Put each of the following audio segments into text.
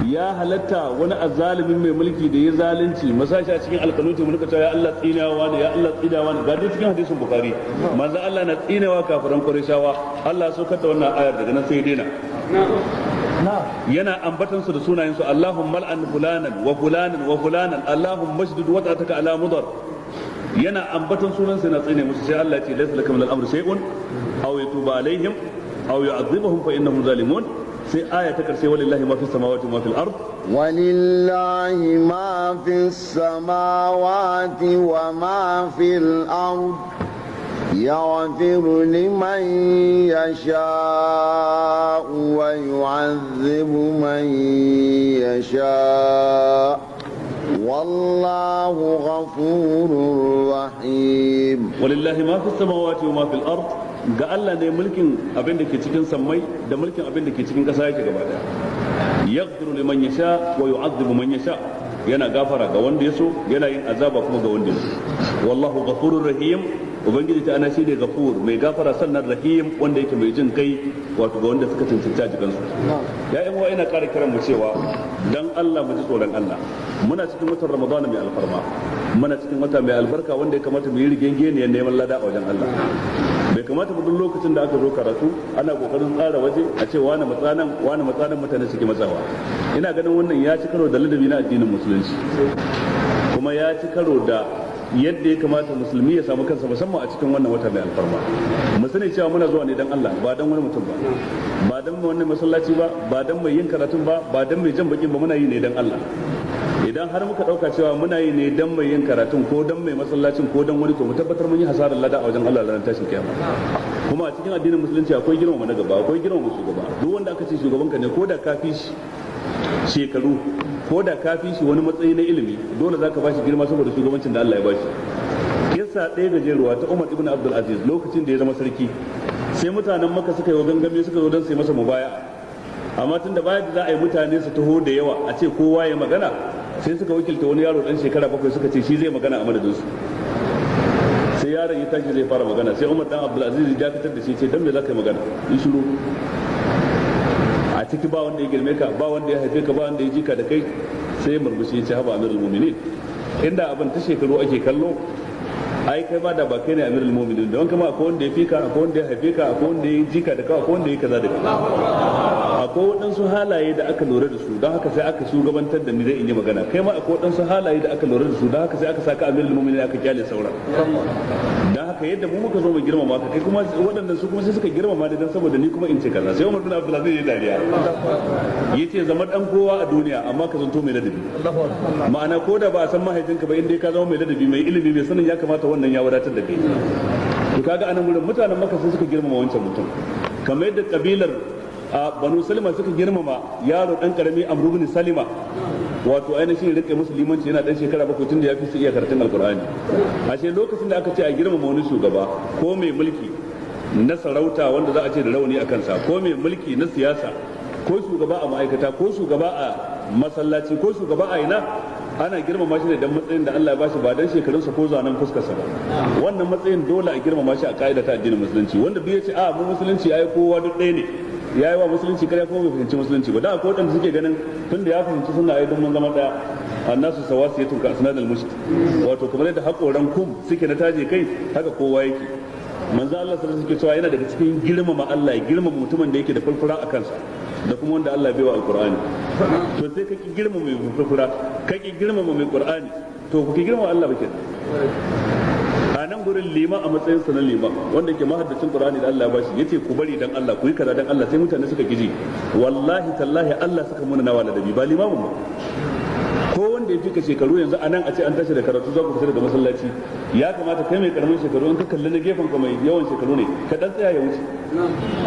ya halatta wani azzalimin mai mulki da ya zalunci masashi a cikin alkanuti mu nika cewa ya Allah tsinawa ne ya Allah tsinawa ne ga dai cikin hadisin bukhari manzo Allah na tsinawa kafiran qurayshawa Allah so kanta wannan ayar daga nan sai daina yana ambatan su da sunayen su Allahumma al'an fulanan wa fulanan wa fulanan Allahumma shdid wata'ataka ala mudar yana ambatan sunan sai na tsine musu sai Allah ya ce laysa lakum min al-amri shay'un aw yatuba alaihim aw yu'adhibuhum fa innahum zalimun sai aya ta karshe walillahi ma fis samawati wa ma fil ard walillahi ma fis samawati wa ma fil ard yaghfiru liman yasha'u wa yu'adhibu man yasha'u wallahu ghafurur rahim walillahi ma fis samawati wa ma fil ard ga Allah ne mulkin abin da ke cikin sammai da mulkin abin da ke cikin ƙasa yake gaba daya yaghfiru liman yasha wa yu'adhibu man yasha yana gafara ga wanda yaso yana yin azaba kuma ga wanda yaso wallahu ghafurur rahim ubangiji ta ana shine ghafur mai gafara sannan rahim wanda yake mai jin kai wato ga wanda suka cancanta jikan su ya yan uwa ina ƙara kiran mu cewa dan Allah mu ji tsoron Allah muna cikin watan Ramadan mai alfarma muna cikin wata mai albarka wanda ya kamata mu yi rigengeniyar neman lada a wajen Allah bai kamata ba duk lokacin da aka zo karatu ana kokarin tsara waje a ce wani matsanan mutane suke matsawa ina ganin wannan ya ci karo da ladabi na addinin musulunci kuma ya ci karo da yadda ya kamata musulmi ya samu kansa musamman a cikin wannan wata mai alfarma mu sani cewa muna zuwa ne dan Allah ba dan wani mutum ba dan mai wannan masallaci ba dan mai yin karatun ba dan mai jan bakin ba muna yi ne dan Allah idan har muka dauka cewa muna yi ne dan mai yin karatun ko dan mai masallacin ko dan wani to mu tabbatar mun yi hasarar lada a wajen Allah ranar tashin kiyama kuma a cikin addinin musulunci akwai girmama na gaba akwai girmama shugaba duk wanda aka ce shugaban ka ne ko da ka fi shi shekaru ko da ka fi shi wani matsayi na ilimi dole zaka bashi girma saboda shugabancin da Allah ya bashi kissa ɗaya gajeruwa ta Umar ibn Abdul Aziz lokacin da ya zama sarki sai mutanen Makka suka yi gangami suka zo don sai masa mubaya'a amma tunda bayan da za a yi mutane su taho da yawa a ce kowa ya magana sai suka wakilta wani yaro dan shekara 7 suka ce shi zai magana a madadin su sai yaron ya tashi zai fara magana sai Umar dan Abdul Aziz ya dakatar da shi ce dan me zaka yi magana in shiru a ciki ba wanda ya girme ka ba wanda ya haife ka ba wanda ya jika da kai sai murmushi ya ce haba amirul mu'minin inda abin ta shekaru ake kallo ai kai ba da ba kai ne amirul mu'minin don kuma akwai wanda ya fika akwai wanda ya haife ka akwai wanda ya jika da kai akwai wanda ya kaza da kai akwai waɗansu halaye da aka lura da su don haka sai aka shugabantar da ni zai in yi magana kai ma akwai waɗansu halaye da aka lura da su don haka sai aka saka amirul mu'minin aka kyale sauran don haka yadda mu muka zo mu girmama ka kai kuma waɗannan su kuma sai suka girmama ni dan saboda ni kuma in ce kaza sai Umar bin Abdul Aziz ya dariya yace zama dan kowa a duniya amma ka zanto mai ladabi ma'ana ko da ba a san mahaifinka ba inda ka zama mai ladabi mai ilimi mai sanin ya kamata wannan ya wadatar da kai to kaga anan gurin mutanen Makka sai suka girmama wancan mutum kamar yadda kabilar a Banu Salima suka girmama yaro dan karami Amr ibn Salima wato ainihin rike musulmanci yana dan shekara 7 tun da ya fi su iya karatun alkur'ani ashe lokacin da aka ce a girmama wani shugaba ko mai mulki na sarauta wanda za a ce da rauni a kansa ko mai mulki na siyasa ko shugaba a ma'aikata ko shugaba a masallaci ko shugaba a ina ana girmama shi ne dan matsayin da Allah ya bashi ba dan shekarunsa ko zanen fuskarsa ba wannan matsayin dole a girmama shi a ka'ida ta addinin musulunci wanda duk ya ce a mu musulunci ai kowa duk ɗaya ne ya yi wa musulunci kare kuma bai fahimci musulunci ba da akwai wadanda suke ganin tun da ya fahimci suna ai don mun zama daya annasu sawasi ya tunka asnadul mushd wato kamar yadda hakoran kum suke na taje kai haka kowa yake manzo Allah sallallahu alaihi wasallam cewa yana daga cikin girmama Allah ya girmama mutumin da yake da furfura a kansa da kuma wanda Allah bai wa alqur'ani to sai kake girmama mai furfura kake girmama mai qur'ani to kuke girmama Allah bake a nan gurin liman a matsayin sa na liman wanda ke mahaddacin qur'ani da Allah ya bashi yace ku bari dan Allah ku yi kaza dan Allah sai mutane suka giji wallahi tallahi Allah suka muna nawa ladabi ba limamin ba ko wanda ya fika shekaru yanzu anan a ce an tashi da karatu za ku fita daga masallaci ya kamata kai mai karamin shekaru in ka kalli na gefen ka mai yawan shekaru ne ka dan tsaya ya wuce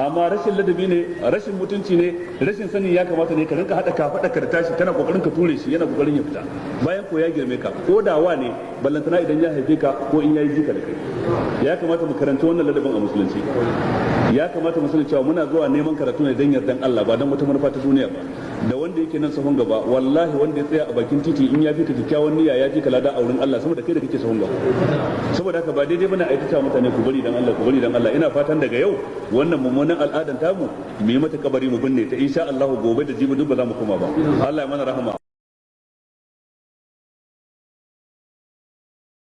amma rashin ladabi ne rashin mutunci ne rashin sani ya kamata ne ka rinka hada kafada ka da tashi kana kokarin ka ture shi yana kokarin ya fita bayan ko ya girme ka ko da wa ne ballantana idan ya haife ka ko in yayi jika da kai ya kamata mu karanta wannan ladabin a musulunci ya kamata mu sani cewa muna zuwa neman karatu ne dan yardan Allah ba dan wata manufa ta duniya ba da wanda yake nan sahun gaba wallahi wanda ya tsaya a bakin titi in ya fi ka kyakkyawan niyya ya fi ka lada a wurin Allah saboda kai da kake sahun gaba. Saboda haka ba daidai bane a ita mutane ku bari dan Allah ku bari dan Allah. Ina fatan daga yau wannan mummunan al'adan tamu mu yi mata kabari mu binne ta insha Allah gobe da jibi duk ba za mu koma ba. Allah ya mana rahama.